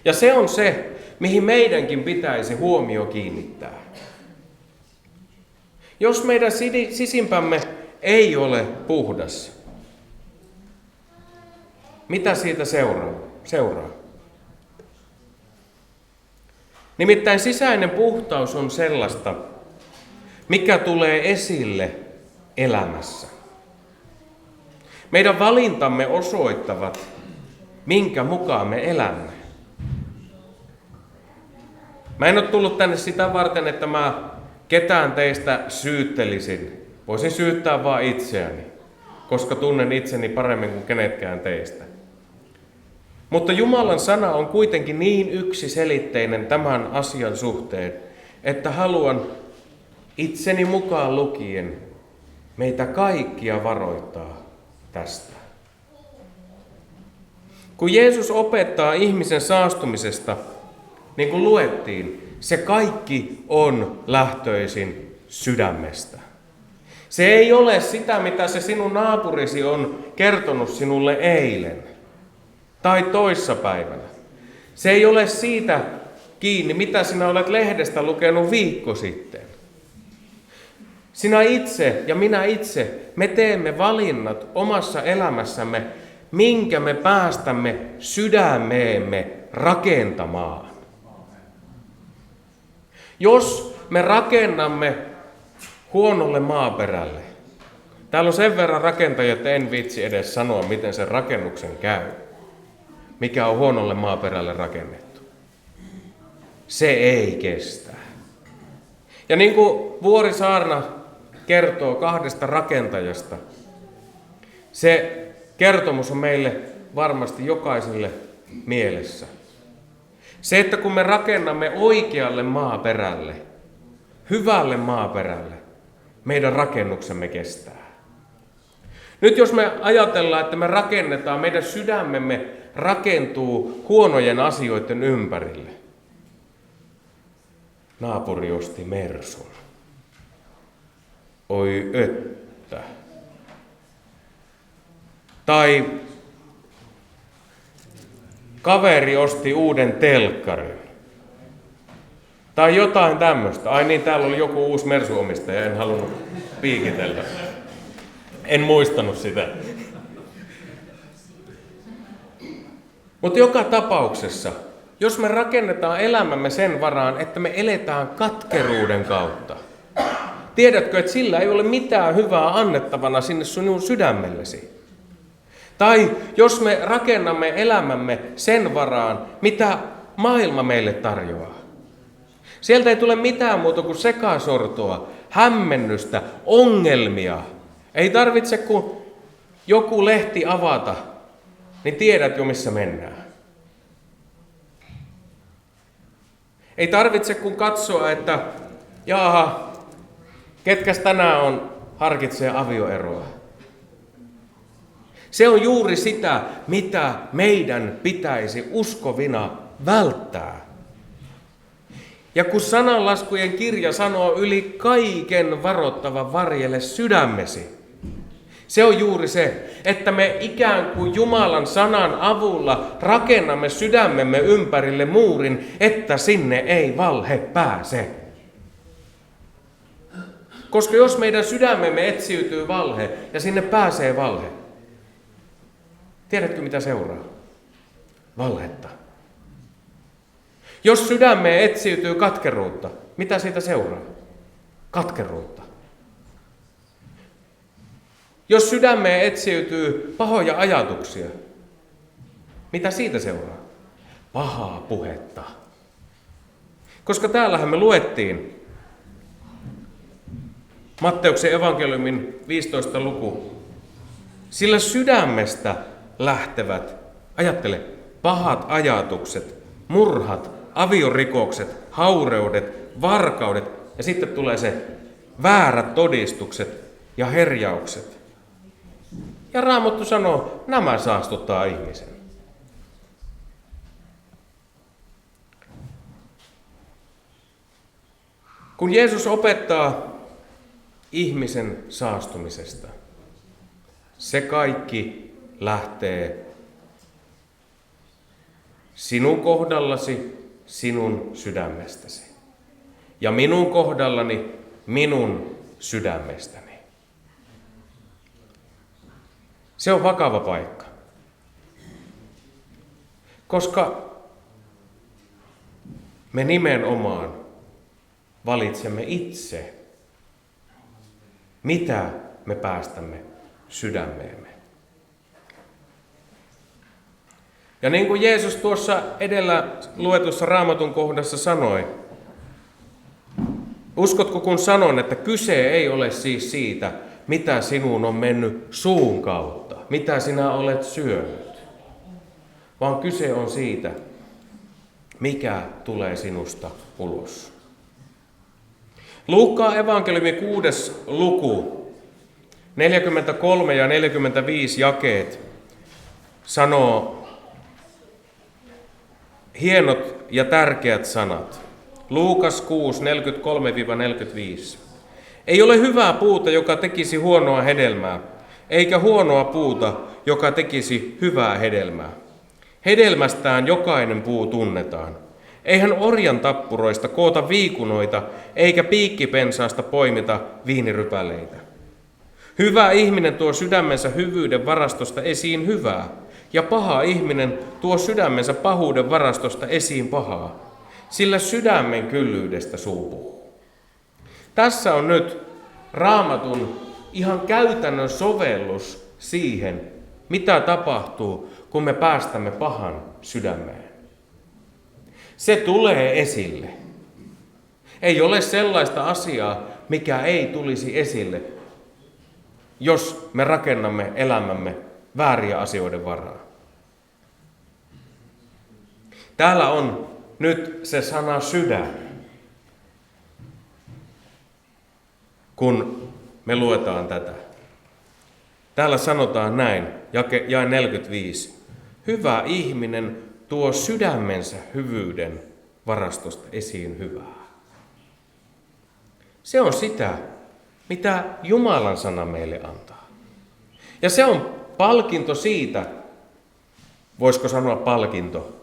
Ja se on se, mihin meidänkin pitäisi huomio kiinnittää. Jos meidän sisimpämme ei ole puhdas, mitä siitä seuraa? Nimittäin sisäinen puhtaus on sellaista, mikä tulee esille elämässä. Meidän valintamme osoittavat, minkä mukaan me elämme. Mä en ole tullut tänne sitä varten, että mä ketään teistä syyttelisin. Voisin syyttää vaan itseäni, koska tunnen itseni paremmin kuin kenetkään teistä. Mutta Jumalan sana on kuitenkin niin yksiselitteinen tämän asian suhteen, että haluan itseni mukaan lukien meitä kaikkia varoittaa tästä. Kun Jeesus opettaa ihmisen saastumisesta, niin kuin luettiin, se kaikki on lähtöisin sydämestä. Se ei ole sitä, mitä se sinun naapurisi on kertonut sinulle eilen tai toissapäivänä. Se ei ole siitä kiinni, mitä sinä olet lehdestä lukenut viikko sitten. Sinä itse ja minä itse, me teemme valinnat omassa elämässämme minkä me päästämme sydämeemme rakentamaan. Jos me rakennamme huonolle maaperälle, täällä on sen verran rakentajia, että en viitsi edes sanoa, miten sen rakennuksen käy, mikä on huonolle maaperälle rakennettu. Se ei kestä. Ja niin kuin Vuorisaarna kertoo 2 rakentajasta, se kertomus on meille varmasti jokaiselle mielessä. Se, että kun me rakennamme oikealle maaperälle, hyvälle maaperälle, meidän rakennuksemme kestää. Nyt jos me ajatellaan, että me rakennetaan, meidän sydämemme rakentuu huonojen asioiden ympärille. Naapuri osti Mersun. Oi öttä. Tai kaveri osti uuden telkkarin. Tai jotain tämmöistä. Ai niin, täällä oli joku uusi Mersu-omistaja, en halunnut piikitellä. En muistanut sitä. Mutta joka tapauksessa, jos me rakennetaan elämämme sen varaan, että me eletään katkeruuden kautta, tiedätkö, että sillä ei ole mitään hyvää annettavana sinne sinun sydämellesi? Tai jos me rakennamme elämämme sen varaan, mitä maailma meille tarjoaa. Sieltä ei tule mitään muuta kuin sekasortoa, hämmennystä, ongelmia. Ei tarvitse kuin joku lehti avata, niin tiedät jo missä mennään. Ei tarvitse kuin katsoa, että jaha, ketkäs tänään harkitsee avioeroa. Se on juuri sitä, mitä meidän pitäisi uskovina välttää. Ja kun sananlaskujen kirja sanoo yli kaiken varoittavan varjele sydämesi, se on juuri se, että me ikään kuin Jumalan sanan avulla rakennamme sydämemme ympärille muurin, että sinne ei valhe pääse. Koska jos meidän sydämemme etsiytyy valhe ja sinne pääsee valhe, tiedätkö mitä seuraa? Valhetta. Jos sydämeen etsiytyy katkeruutta, mitä siitä seuraa? Katkeruutta. Jos sydämeen etsiytyy pahoja ajatuksia, mitä siitä seuraa? Pahaa puhetta. Koska täällähän me luettiin Matteuksen evankeliumin 15. luku. Sillä sydämestä lähtevät, ajattele, pahat ajatukset, murhat, aviorikokset, haureudet, varkaudet ja sitten tulee se väärät todistukset ja herjaukset. Ja Raamattu sanoo, nämä saastuttaa ihmisen. Kun Jeesus opettaa ihmisen saastumisesta, se kaikki lähtee sinun kohdallasi, sinun sydämestäsi. Ja minun kohdallani, minun sydämestäni. Se on vakava paikka. Koska me nimenomaan valitsemme itse, mitä me päästämme sydämeemme. Ja niin kuin Jeesus tuossa edellä luetussa Raamatun kohdassa sanoi, uskotko kun sanon, että kyse ei ole siis siitä, mitä sinuun on mennyt suun kautta, mitä sinä olet syönyt, vaan kyse on siitä, mikä tulee sinusta ulos. Luukkaan evankeliumin 6. luku, 43 ja 45 jakeet sanoo hienot ja tärkeät sanat. Luukas 6, 43-45. Ei ole hyvää puuta, joka tekisi huonoa hedelmää, eikä huonoa puuta, joka tekisi hyvää hedelmää. Hedelmästään jokainen puu tunnetaan. Eihän orjan tappuroista koota viikunoita, eikä piikkipensaasta poimita viinirypäleitä. Hyvä ihminen tuo sydämensä hyvyyden varastosta esiin hyvää, ja paha ihminen tuo sydämensä pahuuden varastosta esiin pahaa, sillä sydämen kyllyydestä suu puhuu. Tässä on nyt Raamatun ihan käytännön sovellus siihen, mitä tapahtuu, kun me päästämme pahan sydämeen. Se tulee esille. Ei ole sellaista asiaa, mikä ei tulisi esille, jos me rakennamme elämämme vääriä asioiden varaan. Täällä on nyt se sana sydän, kun me luetaan tätä. Täällä sanotaan näin, jae 45. Hyvä ihminen tuo sydämensä hyvyyden varastosta esiin hyvää. Se on sitä, mitä Jumalan sana meille antaa. Ja se on palkinto siitä, voisiko sanoa palkinto,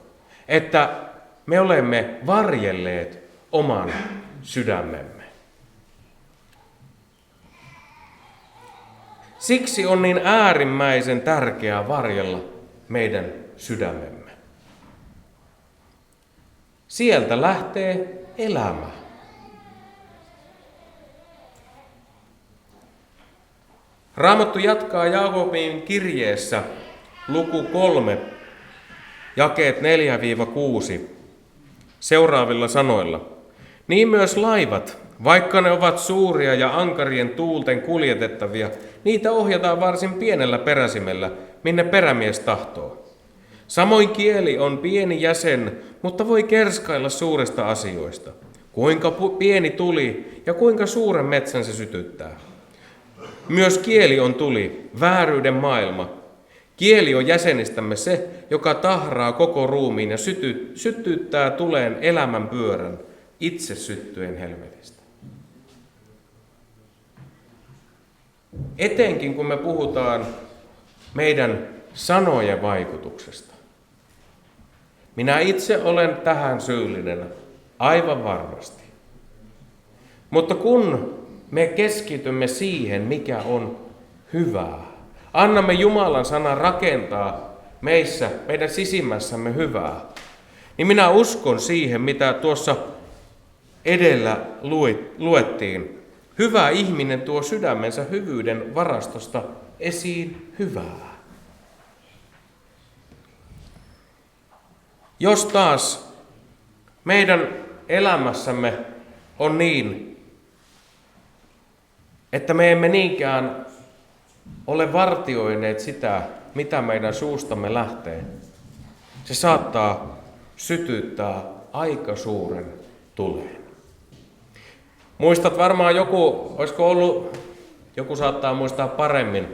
että me olemme varjelleet oman sydämemme. Siksi on niin äärimmäisen tärkeää varjella meidän sydämemme. Sieltä lähtee elämä. Raamattu jatkaa Jaakobin kirjeessä luku 3, jakeet 4-6, seuraavilla sanoilla. Niin myös laivat, vaikka ne ovat suuria ja ankarien tuulten kuljetettavia, niitä ohjataan varsin pienellä peräsimellä, minne perämies tahtoo. Samoin kieli on pieni jäsen, mutta voi kerskailla suurista asioista. Kuinka pieni tuli ja kuinka suuren metsän se sytyttää. Myös kieli on tuli, vääryyden maailma. Kieli on jäsenistämme se, joka tahraa koko ruumiin ja sytyttää tuleen elämän pyörän, itse syttyen helvetistä. Etenkin kun me puhutaan meidän sanojen vaikutuksesta. Minä itse olen tähän syyllinen, aivan varmasti. Mutta kun me keskitymme siihen, mikä on hyvää, annamme Jumalan sanan rakentaa meidän sisimmässämme hyvää, niin minä uskon siihen, mitä tuossa edellä luettiin. Hyvä ihminen tuo sydämensä hyvyyden varastosta esiin hyvää. Jos taas meidän elämässämme on niin, että me emme niinkään ole vartioineet sitä, mitä meidän suustamme lähtee, se saattaa sytyttää aika suuren tuleen. Muistat varmaan joku saattaa muistaa paremmin,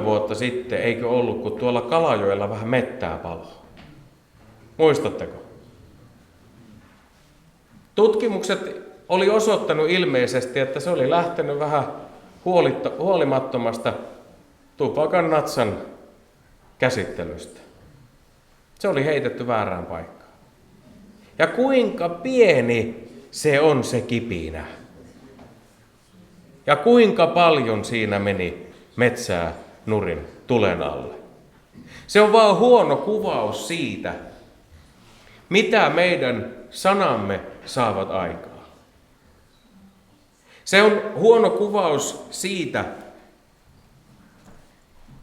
2-3 vuotta sitten, eikö ollut, kun tuolla Kalajoella vähän mettää paloi. Muistatteko? Tutkimukset oli osoittanut ilmeisesti, että se oli lähtenyt vähän huolimattomasta tupakan natsan käsittelystä. Se oli heitetty väärään paikkaan. Ja kuinka pieni se on se kipinä. Ja kuinka paljon siinä meni metsää nurin tulen alle. Se on vaan huono kuvaus siitä, mitä meidän sanamme saavat aikaan. Se on huono kuvaus siitä,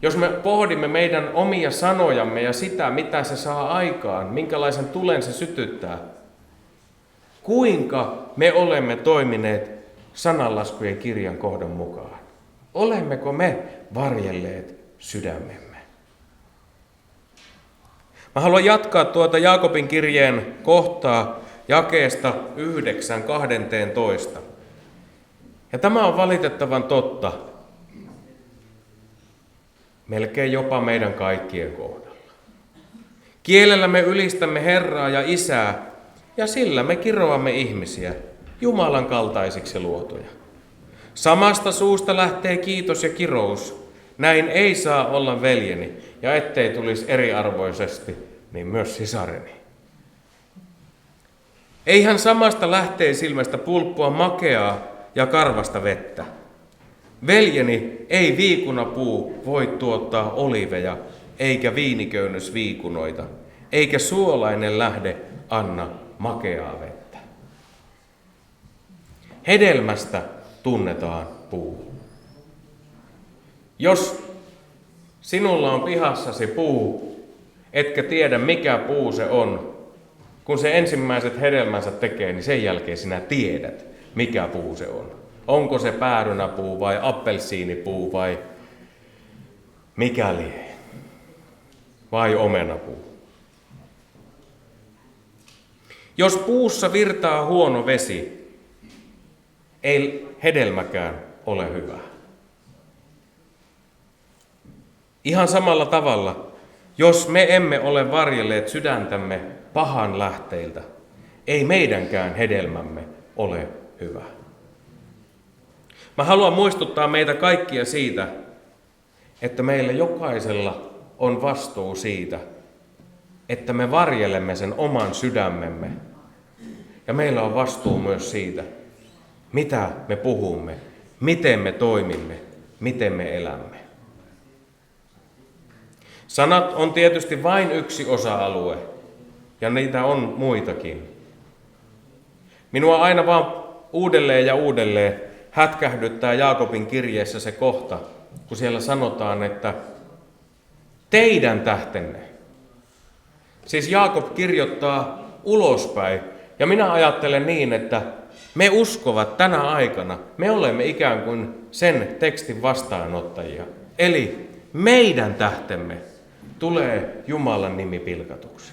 jos me pohdimme meidän omia sanojamme ja sitä, mitä se saa aikaan, minkälaisen tulen se sytyttää. Kuinka me olemme toimineet sananlaskujen kirjan kohdan mukaan? Olemmeko me varjelleet sydämemme? Mä haluan jatkaa tuota Jaakobin kirjeen kohtaa jakeesta 9-12. Ja tämä on valitettavan totta, melkein jopa meidän kaikkien kohdalla. Kielellä me ylistämme Herraa ja Isää, ja sillä me kiroamme ihmisiä, Jumalan kaltaisiksi luotuja. Samasta suusta lähtee kiitos ja kirous. Näin ei saa olla veljeni, ja ettei tulisi eriarvoisesti, niin myös sisareni. Eihän samasta lähtee silmästä pulppua makeaa ja karvasta vettä. Veljeni, ei viikunapuu voi tuottaa oliveja, eikä viiniköynnös viikunoita, eikä suolainen lähde anna makeaa vettä. Hedelmästä tunnetaan puu. Jos sinulla on pihassasi puu, etkä tiedä mikä puu se on, kun se ensimmäiset hedelmänsä tekee, niin sen jälkeen sinä tiedät, mikä puu se on. Onko se päärynäpuu vai appelsiinipuu vai mikä lie? Vai omenapuu? Jos puussa virtaa huono vesi, ei hedelmäkään ole hyvä. Ihan samalla tavalla, jos me emme ole varjelleet sydäntämme pahan lähteiltä, ei meidänkään hedelmämme ole hyvä. Mä haluan muistuttaa meitä kaikkia siitä, että meillä jokaisella on vastuu siitä, että me varjelemme sen oman sydämemme. Ja meillä on vastuu myös siitä, mitä me puhumme, miten me toimimme, miten me elämme. Sanat on tietysti vain yksi osa-alue, ja niitä on muitakin. Minua aina vaan uudelleen ja uudelleen hätkähdyttää Jaakobin kirjeessä se kohta, kun siellä sanotaan, että teidän tähtenne. Siis Jaakob kirjoittaa ulospäin, ja minä ajattelen niin, että me uskovat tänä aikana, me olemme ikään kuin sen tekstin vastaanottajia. Eli meidän tähtemme tulee Jumalan nimi pilkatuksi.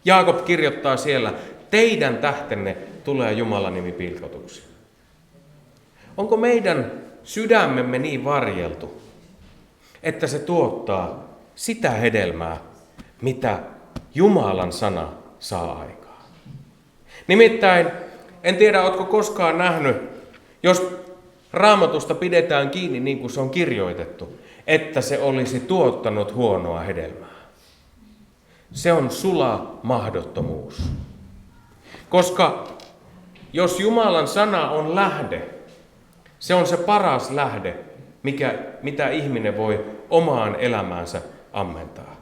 Jaakob kirjoittaa siellä, teidän tähtenne tulee Jumalan nimi pilkatuksi. Onko meidän sydämemme niin varjeltu, että se tuottaa sitä hedelmää, mitä Jumalan sana saa aikaan? Nimittäin, en tiedä, oletko koskaan nähnyt, jos Raamatusta pidetään kiinni niin kuin se on kirjoitettu, että se olisi tuottanut huonoa hedelmää. Se on sula mahdottomuus. Koska jos Jumalan sana on lähde, se on se paras lähde, mitä ihminen voi omaan elämäänsä ammentaa.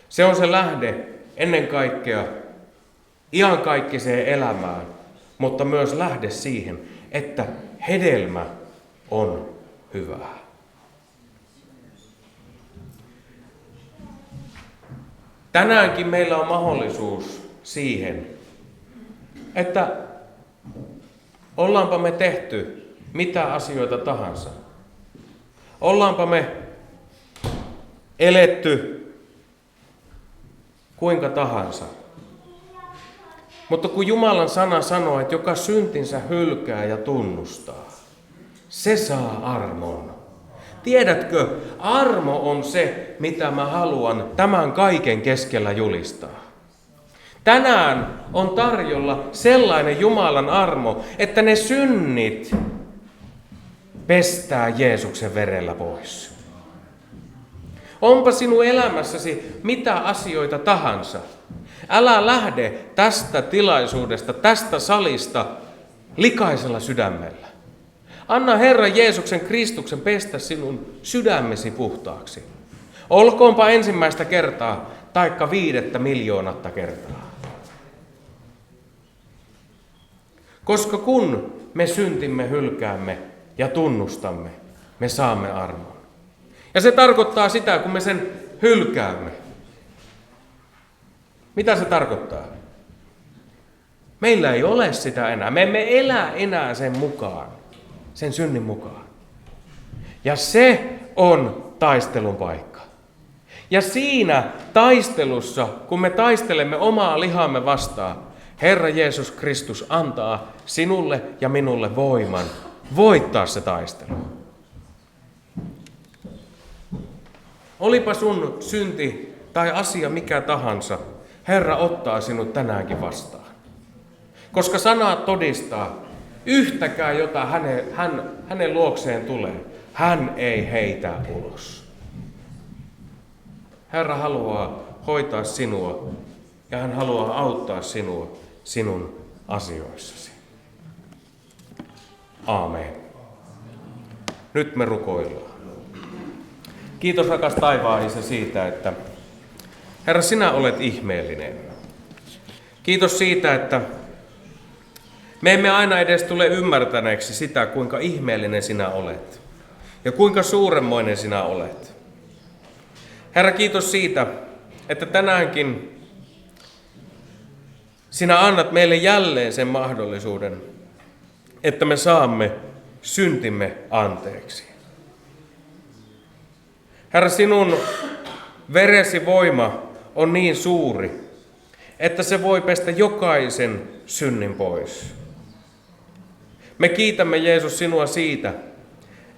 Se on se lähde ennen kaikkea iankaikkiseen elämään, mutta myös lähde siihen, että hedelmä on hyvää. Tänäänkin meillä on mahdollisuus siihen, että ollaanpa me tehty mitä asioita tahansa. Ollaanpa me eletty kuinka tahansa. Mutta kun Jumalan sana sanoo, että joka syntinsä hylkää ja tunnustaa, se saa armon. Tiedätkö, armo on se, mitä mä haluan tämän kaiken keskellä julistaa. Tänään on tarjolla sellainen Jumalan armo, että ne synnit pestää Jeesuksen verellä pois. Onpa sinun elämässäsi mitä asioita tahansa. Älä lähde tästä tilaisuudesta, tästä salista likaisella sydämellä. Anna Herran Jeesuksen Kristuksen pestä sinun sydämesi puhtaaksi. Olkoonpa ensimmäistä kertaa taikka 5 miljoonatta kertaa. Koska kun me syntimme hylkäämme ja tunnustamme, me saamme armon. Ja se tarkoittaa sitä, kun me sen hylkäämme. Mitä se tarkoittaa? Meillä ei ole sitä enää. Me emme elä enää sen mukaan, sen synnin mukaan. Ja se on taistelun paikka. Ja siinä taistelussa, kun me taistelemme omaa lihamme vastaan, Herra Jeesus Kristus antaa sinulle ja minulle voiman voittaa se taistelu. Olipa sun synti tai asia mikä tahansa, Herra ottaa sinut tänäänkin vastaan. Koska sana todistaa, yhtäkään jota hänen luokseen tulee, hän ei heitä ulos. Herra haluaa hoitaa sinua ja hän haluaa auttaa sinua sinun asioissasi. Aamen. Nyt me rukoillaan. Kiitos rakas taivaan Isä siitä, että Herra, sinä olet ihmeellinen. Kiitos siitä, että me emme aina edes tule ymmärtäneeksi sitä, kuinka ihmeellinen sinä olet ja kuinka suuremmoinen sinä olet. Herra, kiitos siitä, että tänäänkin sinä annat meille jälleen sen mahdollisuuden, että me saamme syntimme anteeksi. Herra, sinun veresi voima on niin suuri, että se voi pestä jokaisen synnin pois. Me kiitämme, Jeesus, sinua siitä,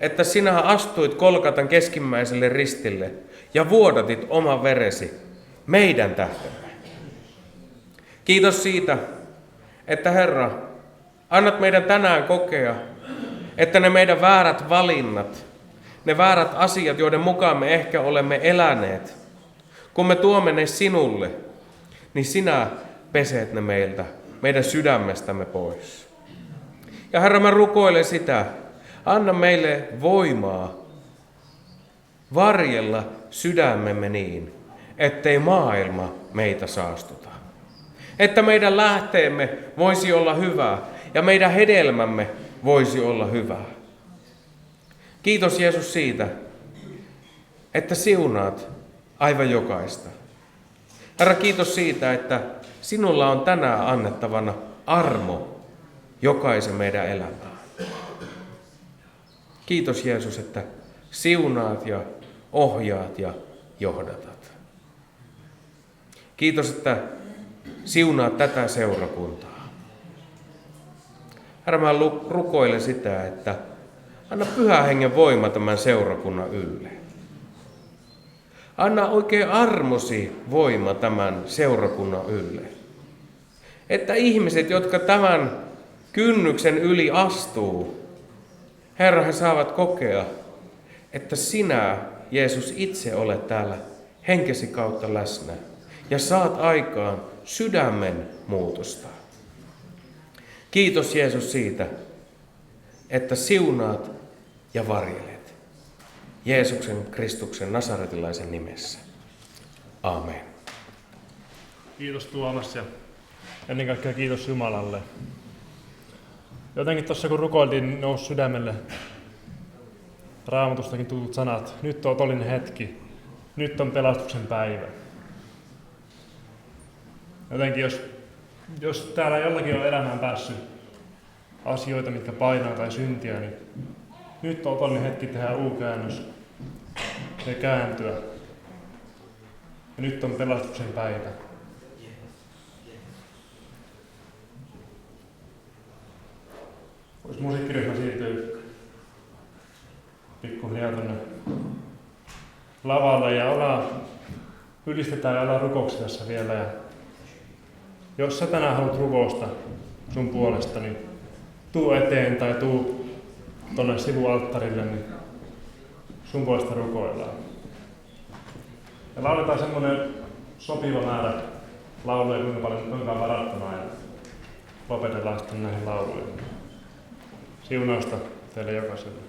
että sinä astuit Golgatan keskimmäiselle ristille ja vuodatit oman veresi meidän tähtemme. Kiitos siitä, että Herra, annat meidän tänään kokea, että ne meidän väärät valinnat, ne väärät asiat, joiden mukaan me ehkä olemme eläneet, kun me tuomme ne sinulle, niin sinä peset ne meidän sydämestämme pois. Ja Herra, mä rukoilen sitä, anna meille voimaa varjella sydämemme niin, ettei maailma meitä saastuta. Että meidän lähteemme voisi olla hyvä ja meidän hedelmämme voisi olla hyvä. Kiitos Jeesus siitä, että siunaat aivan jokaista. Herra, kiitos siitä, että sinulla on tänään annettavana armo jokaisen meidän elämään. Kiitos Jeesus, että siunaat ja ohjaat ja johdatat. Kiitos, että siunaat tätä seurakuntaa. Herra, mä rukoilen sitä, että anna Pyhän Hengen voima tämän seurakunnan ylle. Anna oikein armosi voima tämän seurakunnan ylle. Että ihmiset, jotka tämän kynnyksen yli astuu, Herra, he saavat kokea, että sinä, Jeesus, itse olet täällä henkesi kautta läsnä ja saat aikaan sydämen muutosta. Kiitos Jeesus siitä, että siunaat ja varjelet. Jeesuksen Kristuksen nasaretilaisen nimessä. Aamen. Kiitos Tuomas ja ennen kaikkea kiitos Jumalalle. Jotenkin tuossa kun rukoiltiin, nousi sydämelle Raamatustakin tutut sanat. Nyt on otollinen hetki. Nyt on pelastuksen päivä. Jotenkin jos täällä jollakin on elämään päässyt asioita, mitkä painaa tai syntiä, niin nyt on otollinen hetki tehdä U-käännös ja kääntyä. Ja nyt on pelastuksen päivä. Voisi musiikkiryhmä siirtyä pikkuhiljaa tuonne lavalle ja ylistetään ja ollaan rukouksia tässä vielä. Ja jos sä tänään haluat rukousta sun puolesta, niin tuu eteen tai tuu tuonne sivualttarille, niin sun puolesta rukoillaan. Ja lauletaan semmoinen sopiva määrä lauluja, kuinka paljon onkaan varattuna, ja lopetellaan sitten näihin lauluihin. Siunausta teille jokaiselle.